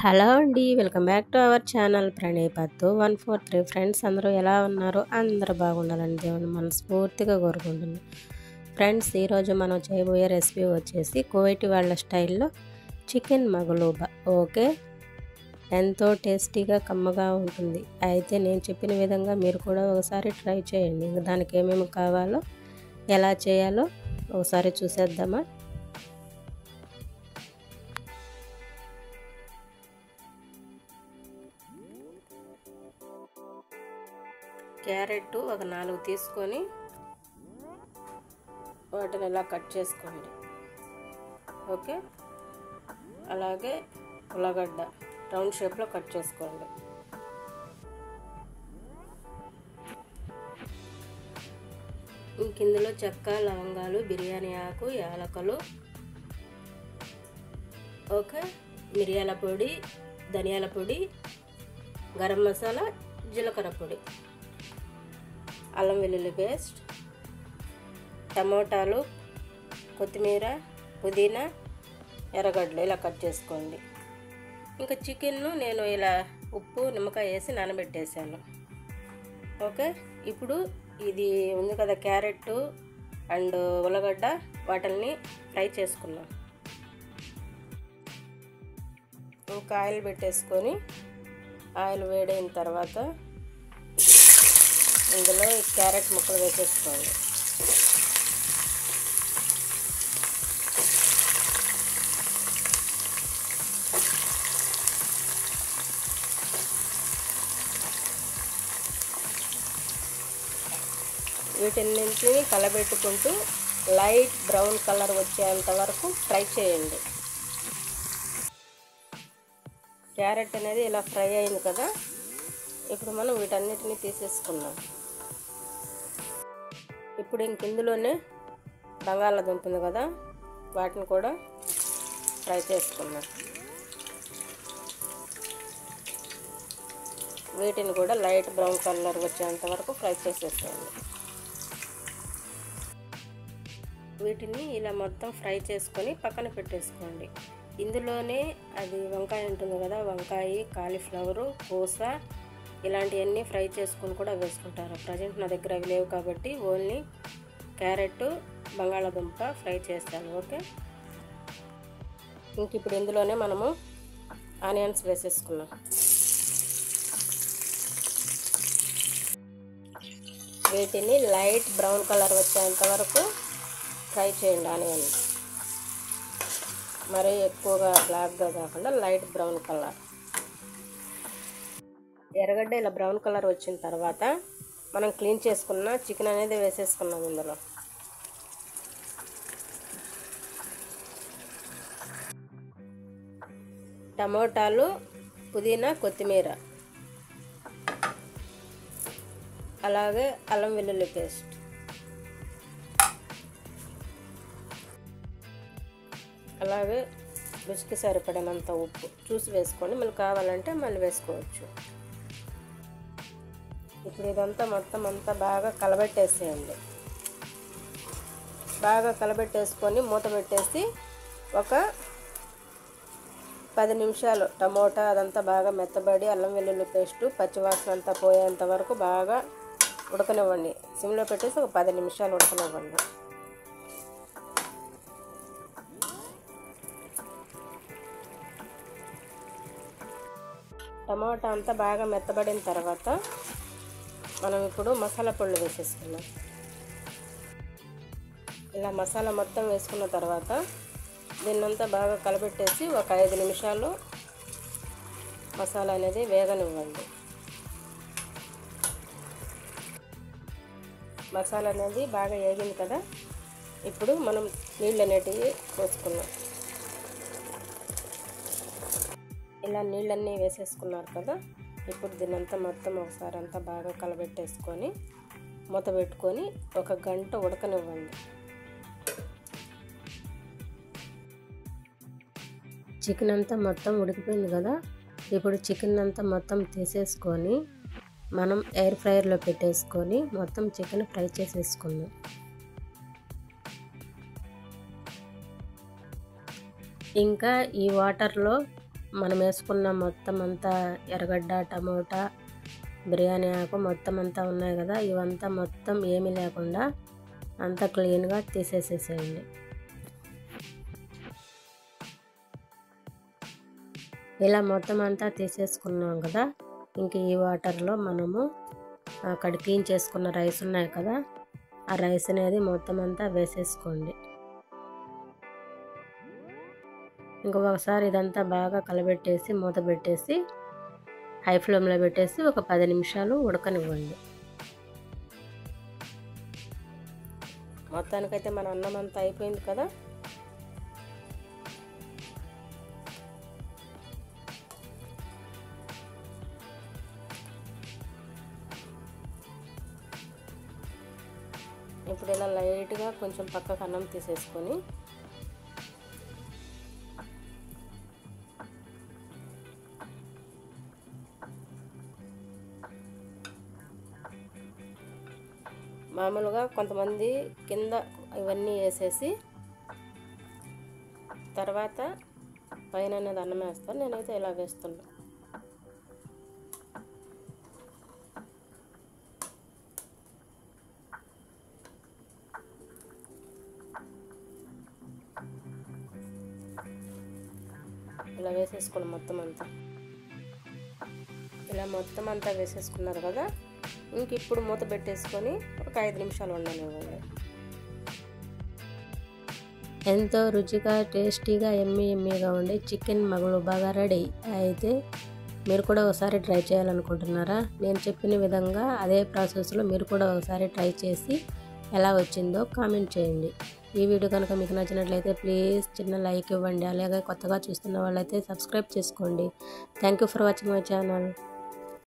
Hello అండి, welcome back to our channel Pranayapattu 143. Friends అందరూ ఎలా ఉన్నారు? అందరూ బాగుండాలని దేవుని మనస్ఫూర్తిగా కోరుకుంటున్నాను. ఫ్రెండ్స్, ఈరోజు మనం చేయబోయే రెసిపీ వచ్చేసి కువైటీ వాళ్ళ స్టైల్లో చికెన్ మగలూబా. ఓకే, ఎంతో టేస్టీగా కమ్మగా ఉంటుంది. అయితే నేను చెప్పిన విధంగా మీరు కూడా ఒకసారి ట్రై చేయండి. ఇంకా దానికి ఏమేమి కావాలో ఎలా చేయాలో ఒకసారి చూసేద్దామా? క్యారెట్ ఒక 4 తీసుకొని వాటిని ఇలా కట్ చేసుకోండి. ఓకే, అలాగే ఉల్లగడ్డ రౌండ్ షేప్లో కట్ చేసుకోండి. ఇందులో చెక్క, లవంగాలు, బిర్యానీ ఆకు, యాలకులు, ఓకే, మిరియాల పొడి, ధనియాల పొడి, గరం మసాలా, జీలకర్ర పొడి, అల్లం వెల్లుల్లి పేస్ట్, టమోటాలు, కొత్తిమీర, పుదీనా, ఎర్రగడ్డలు ఇలా కట్ చేసుకోండి. ఇంకా చికెన్ను నేను ఇలా ఉప్పు, నిమ్మకాయ వేసి నానబెట్టేసాను. ఓకే, ఇప్పుడు ఇది ఉంది కదా క్యారెట్ అండ్ ఉల్లగడ్డ, వాటిని ఫ్రై చేసుకున్నాం. ఇంకా ఆయిల్ పెట్టేసుకొని ఆయిల్ వేడైన తర్వాత ఇందులో ఈ క్యారెట్ ముక్కలు వేసేసుకోండి. వీటిని కలబెట్టుకుంటూ లైట్ బ్రౌన్ కలర్ వచ్చేంత వరకు ఫ్రై చేయండి. క్యారెట్ అనేది ఇలా ఫ్రై అయింది కదా, ఇప్పుడు మనం వీటన్నిటిని తీసేసుకుందాం. ఇప్పుడు ఇందులోనే బంగాళాదుంప ఉంది కదా, వాటిని కూడా ఫ్రై చేసుకుందాం. వీటిని కూడా లైట్ బ్రౌన్ కలర్ వచ్చేంత వరకు ఫ్రై చేసేసేయండి. వీటిని ఇలా మొత్తం ఫ్రై చేసుకొని పక్కన పెట్టేసుకోండి. ఇందులోనే అది వంకాయ ఉంటుంది కదా, వంకాయ, కాలీఫ్లవరు, కోస ఇలాంటివన్నీ ఫ్రై చేసుకొని కూడా వేసుకుంటారు. ప్రజెంట్ నా దగ్గర అవి లేవు కాబట్టి ఓన్లీ క్యారెట్, బంగాళాదుంప ఫ్రై చేస్తాను. ఓకే, ఇంక ఇప్పుడు ఇందులోనే మనము ఆనియన్స్ వేసేసుకున్నాం. వీటిని లైట్ బ్రౌన్ కలర్ వచ్చేంత వరకు ఫ్రై చేయండి. ఆనియన్ మరీ ఎక్కువగా బ్లాక్గా కాకుండా లైట్ బ్రౌన్ కలర్. ఎర్రగడ్డ ఇలా బ్రౌన్ కలర్ వచ్చిన తర్వాత మనం క్లీన్ చేసుకున్న చికెన్ అనేది వేసేసుకున్నాం. ఇందులో టమోటాలు, పుదీనా, కొత్తిమీర, అలాగే అల్లం వెల్లుల్లి పేస్ట్, అలాగే రుచికి సరిపడినంత ఉప్పు చూసి వేసుకోండి. మళ్ళీ కావాలంటే మళ్ళీ వేసుకోవచ్చు. ఇప్పుడు ఇదంతా మొత్తం అంతా బాగా కలబెట్టేసేయండి. బాగా కలబెట్టేసుకొని మూత పెట్టేసి ఒక 10 నిమిషాలు టమోటా అదంతా బాగా మెత్తబడి అల్లం వెల్లుల్లి పేస్టు పచ్చివాసన అంతా పోయేంత వరకు బాగా ఉడకనివ్వండి. సిమ్లో పెట్టేసి ఒక 10 నిమిషాలు ఉడకనివ్వండి. టమాటా అంతా బాగా మెత్తబడిన తర్వాత మనం ఇప్పుడు మసాలా పొళ్ళు వేసేసుకున్నాం. ఇలా మసాలా మొత్తం వేసుకున్న తర్వాత దీన్నంతా బాగా కలబెట్టేసి ఒక 5 నిమిషాలు మసాలా అనేది వేగనివ్వండి. మసాలా అనేది బాగా వేగింది కదా, ఇప్పుడు మనం నీళ్ళు అనేటివి పోసుకున్నాం. ఇలా నీళ్ళన్నీ వేసేసుకున్నారు కదా, ఇప్పుడు దీనంతా మొత్తం ఒకసారి అంతా బాగా కలబెట్టేసుకొని మూత పెట్టుకొని ఒక గంట ఉడకనివ్వండి. చికెన్ అంతా మొత్తం ఉడికిపోయింది కదా, ఇప్పుడు చికెన్ అంతా మొత్తం తీసేసుకొని మనం ఎయిర్ ఫ్రైయర్లో పెట్టేసుకొని మొత్తం చికెన్ ఫ్రై చేసేసుకుందాం. ఇంకా ఈ వాటర్లో మనం వేసుకున్న మొత్తం అంతా ఎర్రగడ్డ, టమోటా, బిర్యానీ ఆకు మొత్తం అంతా ఉన్నాయి కదా, ఇవంతా మొత్తం ఏమీ లేకుండా అంతా క్లీన్గా తీసేసేసేయండి. ఇలా మొత్తం అంతా తీసేసుకున్నాం కదా, ఇంక ఈ వాటర్లో మనము అక్కడ క్లీన్ చేసుకున్న రైస్ ఉన్నాయి కదా, ఆ రైస్ అనేది మొత్తం అంతా వేసేసుకోండి. ఇంకొకసారి ఇదంతా బాగా కలబెట్టేసి మూత పెట్టేసి హై ఫ్లేమ్లో పెట్టేసి ఒక 10 నిమిషాలు ఉడకనివ్వండి. మొత్తానికైతే మన అన్నం అంతా అయిపోయింది కదా. ఇప్పుడు ఇలా లైట్గా కొంచెం పక్కకు అన్నం తీసేసుకొని మామూలుగా కొంతమంది కింద ఇవన్నీ వేసేసి తర్వాత పైన అనేది అన్నం వేస్తాను, నేనైతే ఇలా వేస్తున్నా. ఇలా వేసేసుకోండి మొత్తం అంతా. ఇలా మొత్తం అంతా వేసేసుకున్నారు కదా, ఇంక ఇప్పుడు మూత పెట్టేసుకొని ఒక 5 నిమిషాలు ఉండనివ్వండి. ఎంతో రుచిగా, టేస్టీగా, ఎమ్మీగా ఉండే చికెన్ మగులు బాగా రెడీ. అయితే మీరు కూడా ఒకసారి ట్రై చేయాలనుకుంటున్నారా? నేను చెప్పిన విధంగా అదే ప్రాసెస్లో మీరు కూడా ఒకసారి ట్రై చేసి ఎలా వచ్చిందో కామెంట్ చేయండి. ఈ వీడియో కనుక మీకు నచ్చినట్లయితే ప్లీజ్ చిన్న లైక్ ఇవ్వండి. అలాగే కొత్తగా చూస్తున్న వాళ్ళైతే సబ్స్క్రైబ్ చేసుకోండి. Thank you for watching my channel.